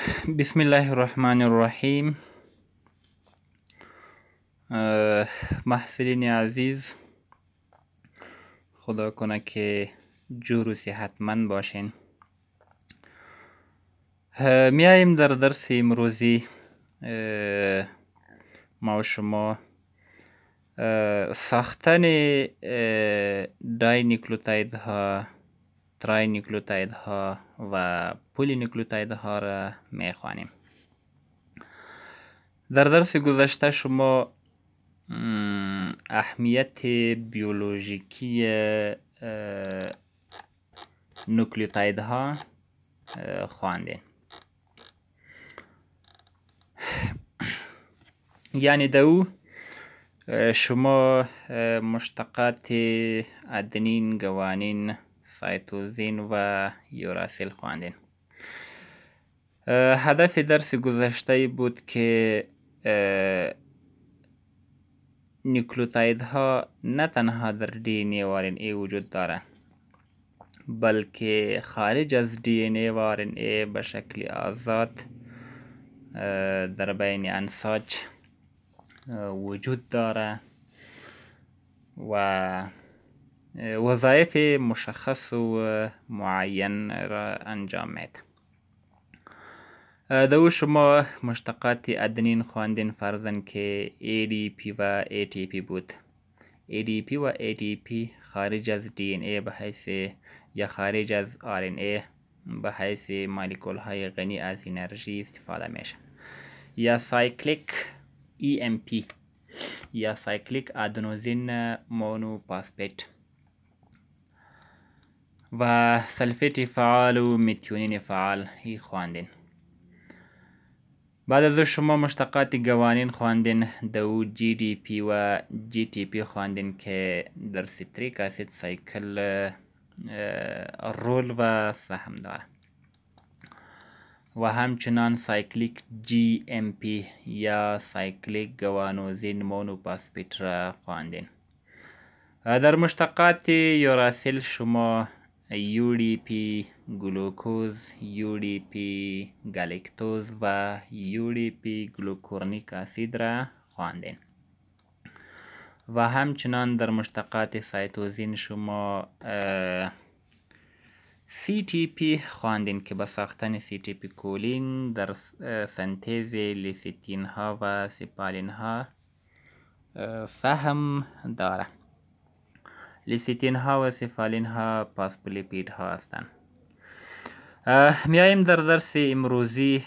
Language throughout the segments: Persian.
بسم الله الرحمن الرحیم. محصلین عزیز، خدا کنه که جور و صحتمند باشین. میاییم در درس امروزی ما و شما ساختن دای نیکلوتاید ها، ترای نیکلوتاید ها و پلی نیکلوتاید ها را میخوانیم. در درس گذشته شما اهمیت بیولوژیکی نوکلیوتاید ها خواندین. یعنی دو شما مشتقات ادنین، گوانین، سایتوزین و یوراسیل خواندین. هدف درس گذشته بود که نیوکلیوتاید ها نه تنها در دی ان ای و آر ان ای وجود داره، بلکه خارج از دی ان ای و آر ان ای به شکل آزاد در بین انساج وجود داره و وظایف مشخص و معین را انجام میده. دو شما مشتقات ادنین خواندین، فرضاً که ADP و ATP بود. ADP و ATP خارج از DNA به حیث یا خارج از RNA به حیث مولکول های غنی از انرژی استفاده میشه، یا سایکلیک EMP یا سایکلیک ادنوزین مونوپاسپیت و سلفیت فعال و میتیونین فعال هی خواندین. بعد از شما مشتقات گوانین خواندین، دو GDP و GTP خواندین که در سیتریک اسید سایکل رول و سهم داره و همچنان سایکلیک GMP یا سایکلیک گوانوزین مونوپاسپیت را خواندین. در مشتقات یوراسیل شما UDP گلوکوز، UDP گالیکتوز و UDP گلوکورنیک اسید را خواندین و همچنان در مشتقات سایتوزین شما CTP خواندین که به ساختن CTP کولین در سنتز لیسیتین ها و سیپالین ها سهم داره. لیسیتین ها و سیفالین ها پاسپولیپید ها هستند. میاییم در درس امروزی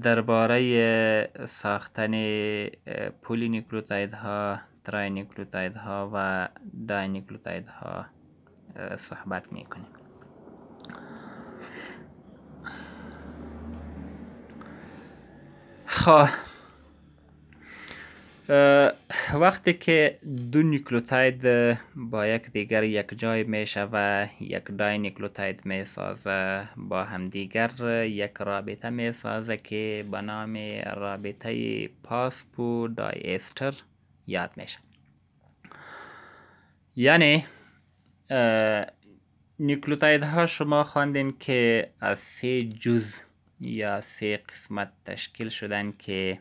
درباره ساختن پولی نیوکلیوتاید ها، ترای نیوکلیوتاید ها و دای نیوکلیوتاید ها صحبت میکنیم. خب وقتی که دو نیوکلیوتاید با یک دیگر یک جای میشه و یک دای نیوکلیوتاید میسازه، با هم دیگر یک رابطه میسازه که به نام رابطه پاسپو دای استر یاد میشه. یعنی نیوکلیوتاید ها شما خواندین که از 3 جزء یا 3 قسمت تشکیل شدن که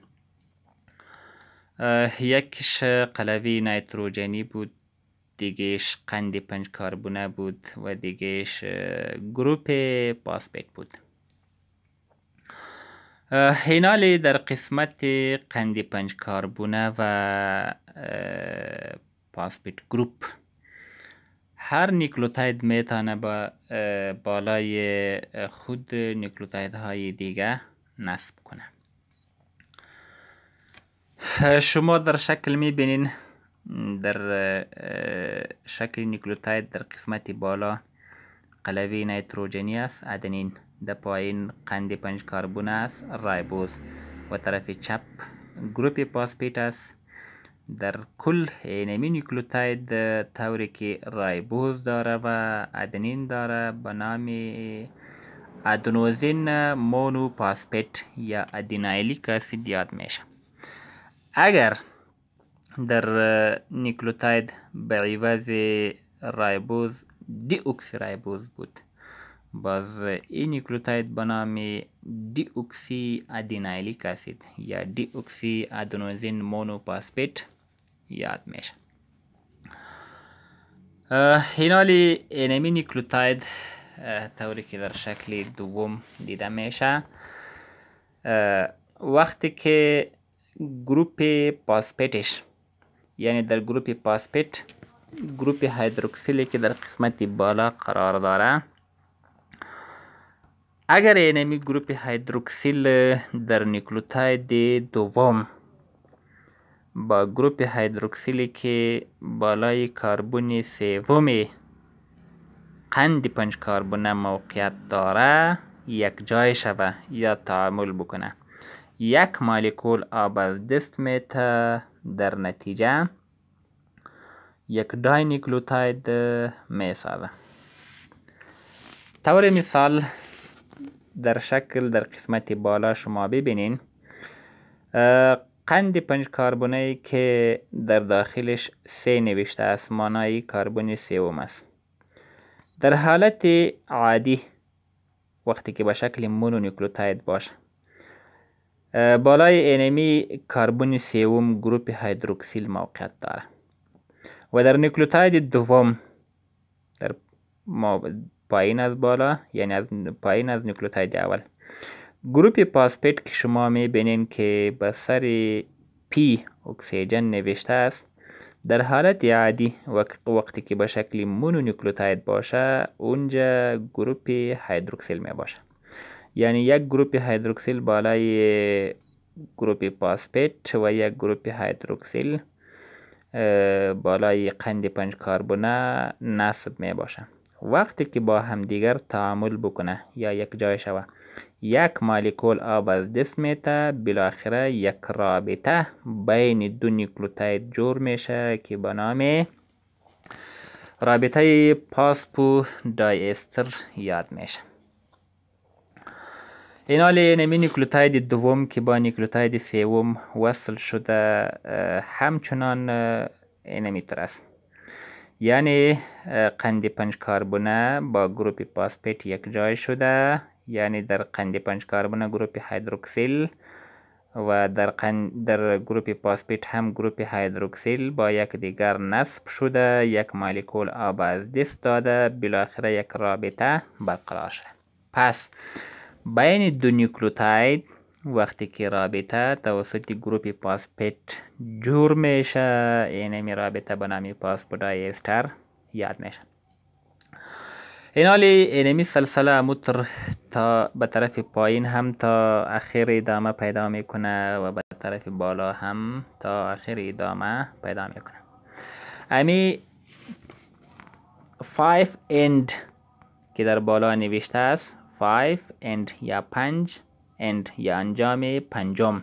یکیش قلوی نیتروژنی بود، دیگهش قند 5 کربونه بود و دیگهش گروپ پاسپیت بود. اینالی در قسمت قند 5 کربونه و پاسپیت گروپ هر نیوکلیوتاید میتونه با بالای خود نیوکلیوتاید های دیگه نصب کنه. شما در شکل میبینین، در شکل نیوکلیوتاید در قسمت بالا قلوی نیتروژنی است ادنین، در پایین قند 5 کربن است رایبوز و طرف چپ گروپ پاسپیت است. در کل اینمی نیوکلیوتاید طوری که رایبوز داره و ادنین داره به نام ادنوزین مونوپاسپیت یا ادینایلیک اسید یاد میشه. اگر در نیوکلیوتاید به عوض رایبوز دی اکسی رایبوز بود، باز این نیوکلیوتاید به نام دی اکسی ادینایلیک اسید یا دی اکسی ادنوزین مونوفاسفات یاد میشه. حالی اینمی نیوکلیوتاید طوری که در شکل دوم دیده میشه، وقتی که گروپ فاسفاتش، یعنی در گروپ فاسفات گروپ هیدروکسیلی که در قسمت بالا قرار داره، اگر اینمی گروپ هیدروکسیل در نیوکلیوتاید دوم با گروپ هیدروکسیلی که بالای کربن سوم قند 5 کربن موقعیت داره یک جای شوه یا تعامل بکنه، یک مولکول آب از دست میته، در نتیجه یک دای نیوکلیوتاید میسازه. طور مثال در شکل در قسمت بالا شما ببینین قند 5 کربنی که در داخلش 3 نوشته است، مانای کربن سوم است. در حالت عادی وقتی که به شکل مونونیوکلیوتاید باشه، بالای اینمی کربن سوم گروپ هیدروکسیل موقعیت داره و در نیوکلیوتاید دوم در پایین از بالا، یعنی از پایین از نیوکلیوتاید اول، گروپ فاسفات که شما میبینین که به سر پی اکسیژن نوشته است، در حالت عادی وقتی که به شکل مونونیوکلیوتاید باشه اونجا گروپ هیدروکسیل می باشه، یعنی یک گروپ هیدروکسیل بالای گروپ فاسفات و یک گروپ هیدروکسیل بالای قند 5 کربن نصب می باشه. وقتی که با همدیگر تعامل بکنه یا یک جای شوه، یک مولکول آب از دست میته، بالاخره یک رابطه بین دو نیوکلیوتاید جور میشه که به نام رابطه فاسفو دای استر یاد میشه. این حال اینمی نیوکلیوتاید دوم که با نیوکلیوتاید سوم وصل شده همچنان اینمی تر است، یعنی قند 5 کربن با گروپ فاسفات یک جای شده، یعنی در قند 5 کربن گروپ هیدروکسیل و در گروپ فاسفات هم گروپ هیدروکسیل با یک دیگر نصب شده، یک مولکول آب از دست داده، بالاخره یک رابطه برقرار شده. پس بین دو نیوکلیوتاید وقتی که رابطه توسط گروپ فاسفات جور میشه، اینمی رابطه به نام فاسفودای استر یاد میشه. این حالی اینمی سلسله متر تا به طرف پایین هم تا اخیر ادامه پیدا میکنه و به طرف بالا هم تا اخیر ادامه پیدا میکنه. امی 5 end که در بالا نوشته است، 5 end یا 5 end یا انجام پنجم،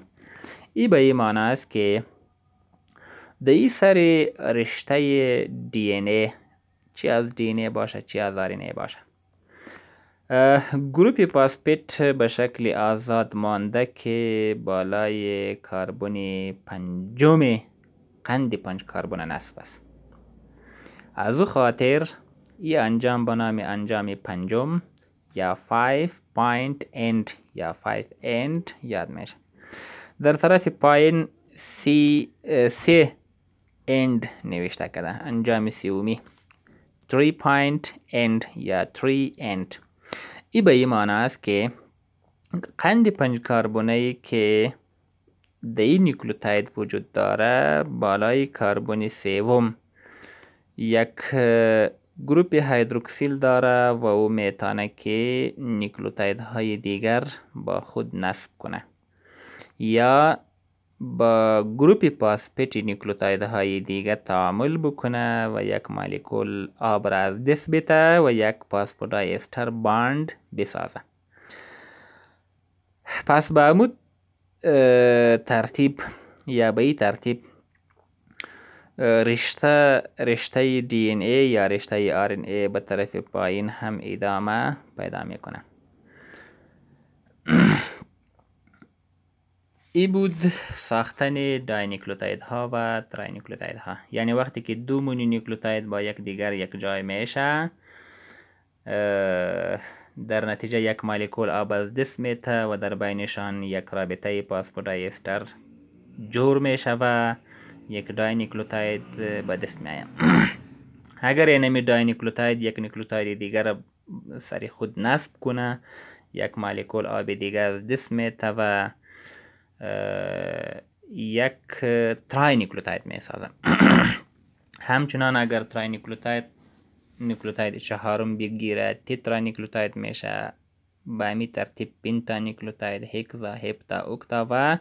ای به این معنی است که در این سر رشته دی ان ای، چی از دی ان ای باشه چی از آر ان ای باشه، گروپ فاسفات به شکل آزاد مانده که بالای کربن پنجم قند 5 کربن نصب است. از او خاطر این انجام به نام انجام پنجم یا 5 point end یا 5 end یاد میشه. در طرف پایین سی end نوشته کرده، انجام سومی 3 point end یا 3 end. این به این معنی است که قند 5 کربنی که در این نیوکلیوتاید وجود داره، بالای کربن سوم یک گروپ هیدروکسیل داره و او میتونه که نیوکلیوتاید های دیگر با خود نصب کنه یا با گروپ فاسفات نیوکلیوتاید های دیگر تعامل بکنه و یک مولکول آب را از دست بده و یک فاسفودای استر باند بسازه. پس به عمود ترتیب یا به این ترتیب رشته دی ان ای یا رشته آر ان ای به طرف پایین هم ادامه پیدا میکنه. ای بود ساختن داینیوکلیوتاید ها و تراینیوکلیوتاید ها، یعنی وقتی که دو مونونیوکلیوتاید با یک دیگر یک جای میشه در نتیجه یک مولکول آب از دست میته و در بینشان یک رابطه فسفودی استر جور میشه و یک دای نیکلوتاید به دست میآید. اگر اینمی دای نیکلوتاید یک نیکلوتاید دیگر سر خود نصب کنه، یک مولکول آب دیگر از دست میته و یک ترای نیکلوتاید میسازه. همچنان اگر ترای نیکلوتاید چهارم بگیره تترا نیکلوتاید میشه. به همین ترتیب پنتا نیکلوتاید، هکسا، هپتا، اوکتا و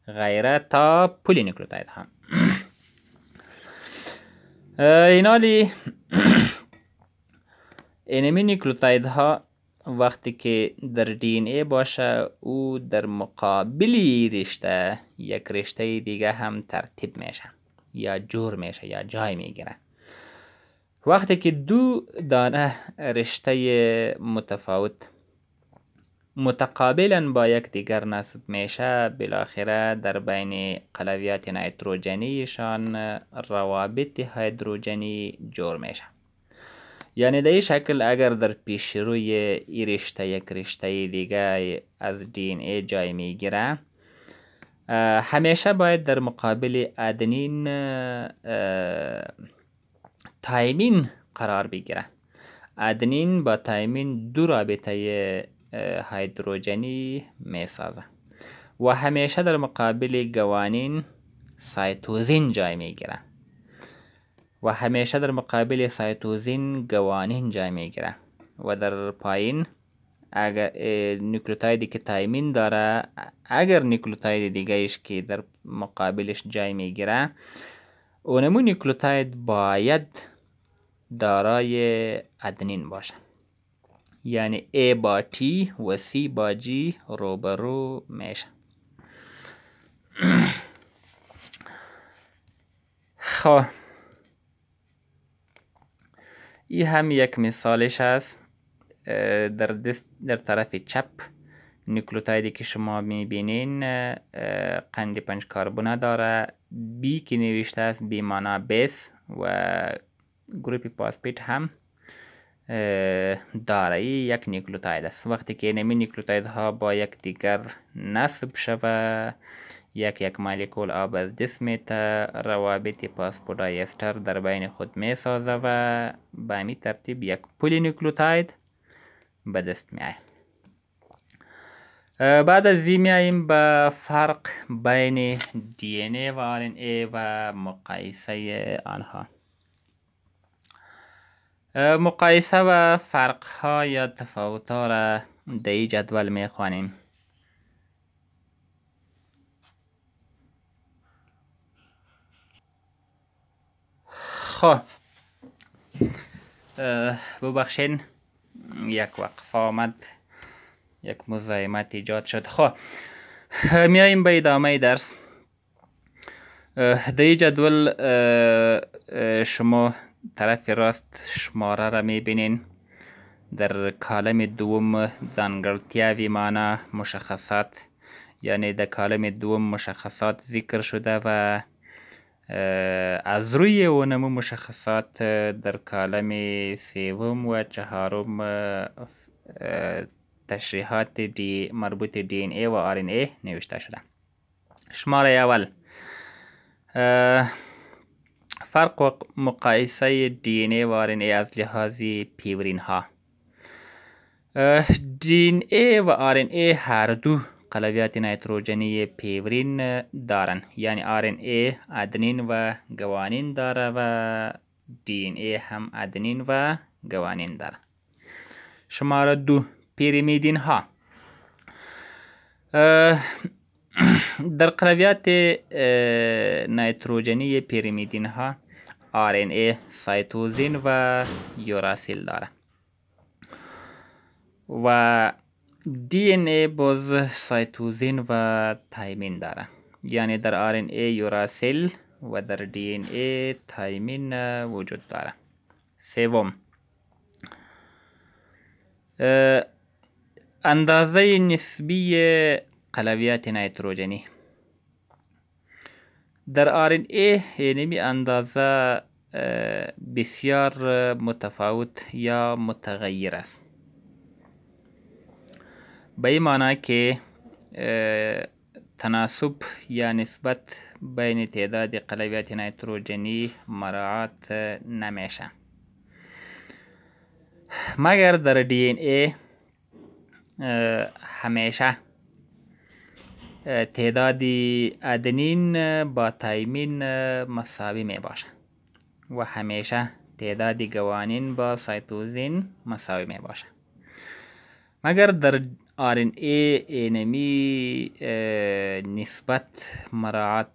غیره تا پولی نیکلوتاید ها. اینالی اینمی نیکلوتاید ها وقتی که در دی این ای باشه او در مقابلی رشته یک رشته دیگه هم ترتیب میشه یا جور میشه یا جای میگیره. وقتی که دو دانه رشته متفاوت متقابلا با یک دیگر نصب میشه، بالاخره در بین قلویات نیتروژنیشان روابط هیدروژنی جور میشه. یعنی در این شکل اگر در پیش روی این رشته یک رشته دیگه از دی این ای جای میگیره، همیشه باید در مقابل ادنین تایمین قرار بگیره. ادنین با تایمین دو رابطه هیدروژنی میسازه و همیشه در مقابل گوانین سایتوزین جای میگیره و همیشه در مقابل سایتوزین گوانین جای میگیره و در پایین اگر نیکلوتایدی که تایمین داره، اگر نیکلوتاید دیگه ایش که در مقابلش جای میگیره، اونمو نیکلوتاید باید دارای ادنین باشه. یعنی A با T و C با G روبرو میشه. خب این هم یک مثالش هست. در طرف چپ نیکلوتایدی که شما میبینین قند 5 کربن داره. بی که نوشته است بی مانا بیس و گروپ فاسفیت هم داره. یک نیکلوتاید است. وقتی که اینمی نیکلوتاید ها با یک دیگر نصب شوه، یک مولکول آب از دست میته، روابط فسفودی استر در بین خود میسازه و به همین ترتیب یک پولی نیکلوتاید به دست میآید. بعد از این میاییم به فرق بین دی این ای و آر این ای و مقایسه آنها. مقایسه و فرق ها یا تفاوت ها را در این جدول می خوانیم. خب ببخشین یک وقف آمد، یک مزاحمت ایجاد شد. خب میاییم به ادامه درس. در این جدول شما طرف راست شماره را میبینین. در کالم دوم ځانګړتیاوې معنا مشخصات، یعنی در کالم دوم مشخصات ذکر شده و از روی اونمو مشخصات در کالم سوم و چهارم تشریحات مربوط دی این ای و آر این ای نوشته شده. شماره اول فرق و مقایسه دی این ای و آر این ای از لحاظ پیورین ها. دی این ای و آر این ای هر دو قلویات نیتروژنی پیورین دارن، یعنی آر این ای ادنین و گوانین داره و دی این ای هم ادنین و گوانین داره. شماره دو پیریمیدین ها. در قلویات نیتروژنی پیریمیدین ها آر این ای سایتوزین و یوراسیل داره و دی این ای باز سایتوزین و تایمین داره. یعنی در آر این ای یوراسیل و در دی این ای تایمین وجود داره. سوم اندازه نسبی قلویات نیتروژنی. در آر این ای اینمی اندازه بسیار متفاوت یا متغیر است. به این معنی که تناسب یا نسبت بین تعداد قلویت نیتروژنی مراعات نمیشه، مگر در دی این ای همیشه تعداد ادنین با تایمین مساوی می باشه و همیشه تعداد گوانین با سایتوزین مساوی می باشه. مگر در RNA اینمی نسبت مراعات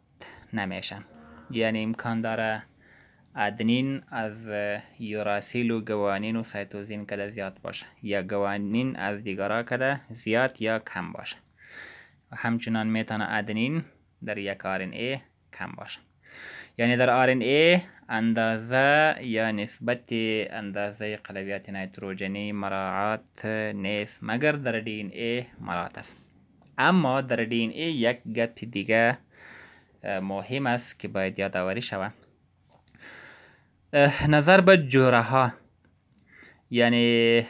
نمیشه، یعنی امکان داره ادنین از یوراسیل و گوانین و سایتوزین کده زیاد باشه یا گوانین از دیگرها کده زیاد یا کم باشه. همچنان میتونه ادنین در یک RNA کم باشه. یعنی در RNA اندازه یا نسبت اندازه قلویت نیتروژنی مراعات نیست، مگر در DNA مراعات است. اما در DNA یک گپ دیگه مهم است که باید یادآوری شود. نظر به جوره ها، یعنی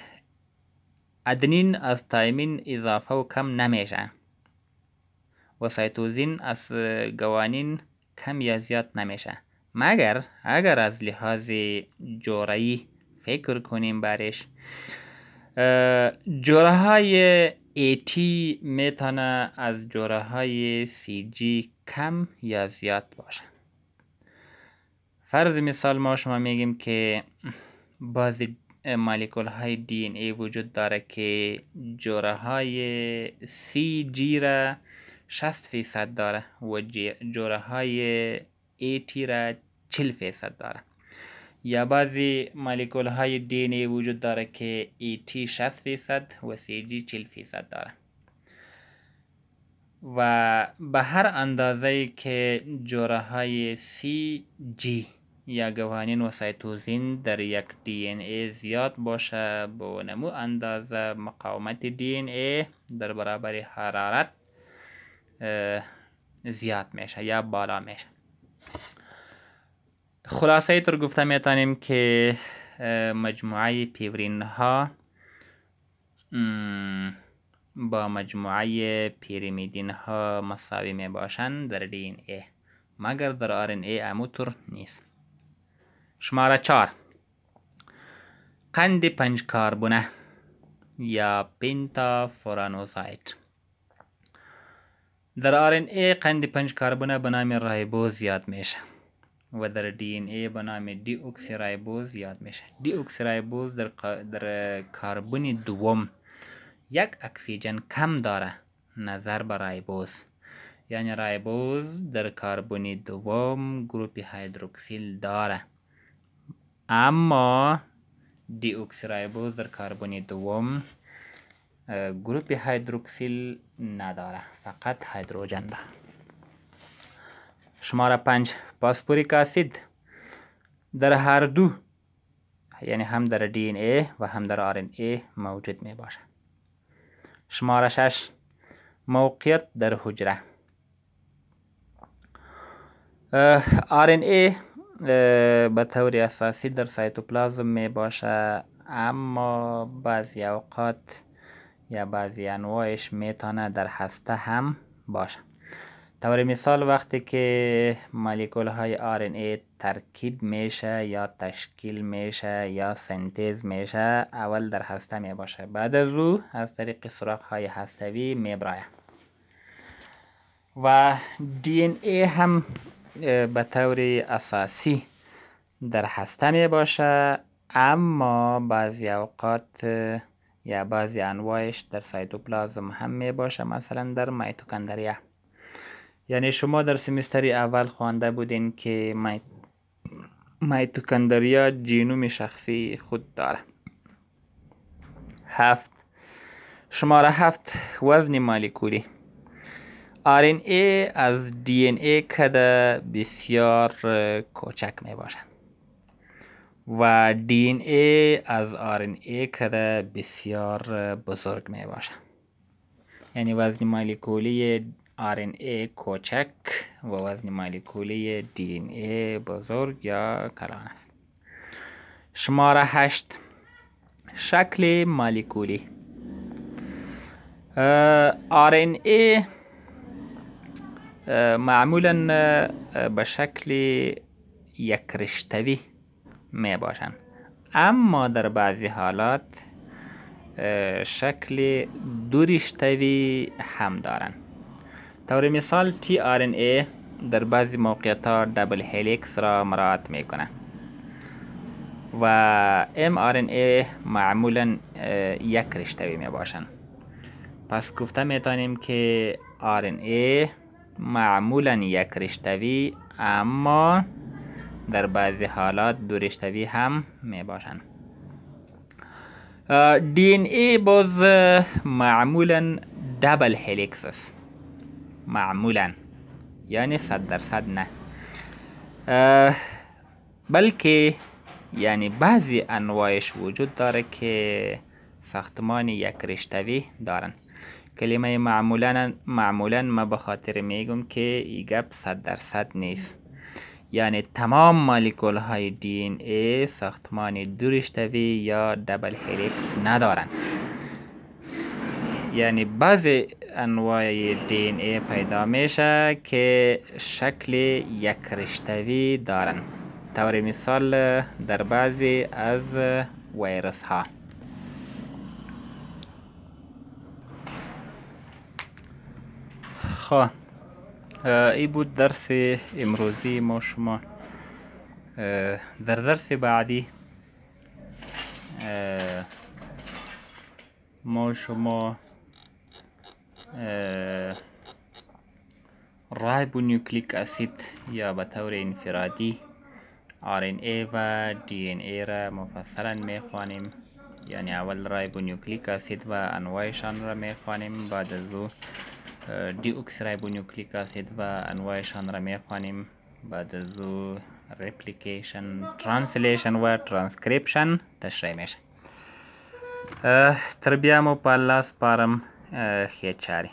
ادنین از تایمین اضافه و کم نمیشه و سایتوزین از گوانین کم یا زیاد نمیشه، مگر اگر از لحاظ جوره‌ای فکر کنیم برش، جوره های AT میتونه از جوره های CG کم یا زیاد باشه. فرض مثال ما شما میگیم که بعضی مولکول های DNA وجود داره که جوره های CG را 60% داره و جوره های AT را 40% داره، یا بعضی مولکول های DNA وجود داره که AT 60% و CG 40% داره و به هر اندازه که جوره های CG یا گوانین و سایتوزین در یک DNA زیاد باشه، به نمو اندازه مقاومت DNA در برابر حرارت زیاد میشه یا بالا میشه. خلاصه طور گفته میتونیم که مجموعه پیورین ها با مجموعه پیریمیدین ها مساوی می باشند در DNA، مگر در RNA اموتور نیست. شماره 4 قند 5 کربونه یا پنتا فورانوزاید. در RNA قند 5 کربونه به نام رایبوز یاد میشه و در DNA به نام دی اکسی رایبوز یاد میشه. دی اکسی رایبوز در کربن دوم یک اکسیژن کم داره نظر به رایبوز، یعنی رایبوز در کربن دوم گروپ هیدروکسیل داره، اما دی اکسی رایبوز در کربن دوم گروپ هیدروکسیل نداره، فقط هیدروژن داره. شماره 5 فسفوریک اسید در هر دو، یعنی هم در DNA و هم در RNA موجود می باشه. شماره 6 موقعیت در حجره. RNA به طور اساسی در سایتوپلازم می باشه، اما بعضی اوقات یا بعضی انواعش میتونه در هسته هم باشه. طور مثال وقتی که مولکول های RNA ترکیب میشه یا تشکیل میشه یا سنتز میشه، اول در هسته می باشه، بعد از او از طریق سوراخ های هستوی میبرایه. و DNA هم به طور اساسی در هسته می باشه، اما بعضی اوقات یا بعضی انواعش در سایتوپلازم هم می باشه، مثلا در میتوکندریا. یعنی شما در سمستر اول خوانده بودین که میتوکندریا ژنوم شخصی خود داره. 7 شماره 7 وزن مولکولی. RNA از DNA کده بسیار کوچک می باشه و DNA از RNA کده بسیار بزرگ می باشه، یعنی وزن مولکولی RNA کوچک و وزن مولکولی DNA بزرگ یا کلان است. شماره 8 شکل مولکولی. RNA معمولا به شکل یک رشته‌ای می باشند، اما در بعضی حالات شکل دو رشته‌ای هم دارند. طور مثال tRNA در بعضی موقعیت‌ها دبل هلیکس را مراعات میکنه و mRNA معمولا یک رشته‌ای می باشند. پس گفته میتونیم که RNA معمولا یک رشته‌ای اما در بعضی حالات دو رشته‌ای هم می باشند. DNA باز معمولا دبل هلیکس است، معمولا، یعنی 100% نه، بلکه یعنی بعضی انواعش وجود داره که ساختمان یک رشته‌ای دارن. کلمه معمولا ما به خاطر میگم که این گپ 100% نیست، یعنی تمام مولکول های DNA ساختمان دو رشته‌ای یا دبل هلیکس ندارن. یعنی بعضی انواع DNA پیدا میشه که شکل یک رشته‌ای دارن، طور مثال در بعضی از ویروس ها. خب این بود درس امروزی ما شما. در درس بعدی ما شما رایبونوکلیک اسید یا به طور انفرادی RNA و DNA را مفصلا میخوانیم. یعنی اول رایبونوکلیک اسید و انواعشان را میخوانیم، بعد از او دی اکسیرایبونوکلیک اسید و انواعشان را میخوانیم، بعد از او ریپلیکیشن، ترانسلیشن و ترانسکریپشن تشریح میشه. تربیه مو په الله سپارم. خیر چاری.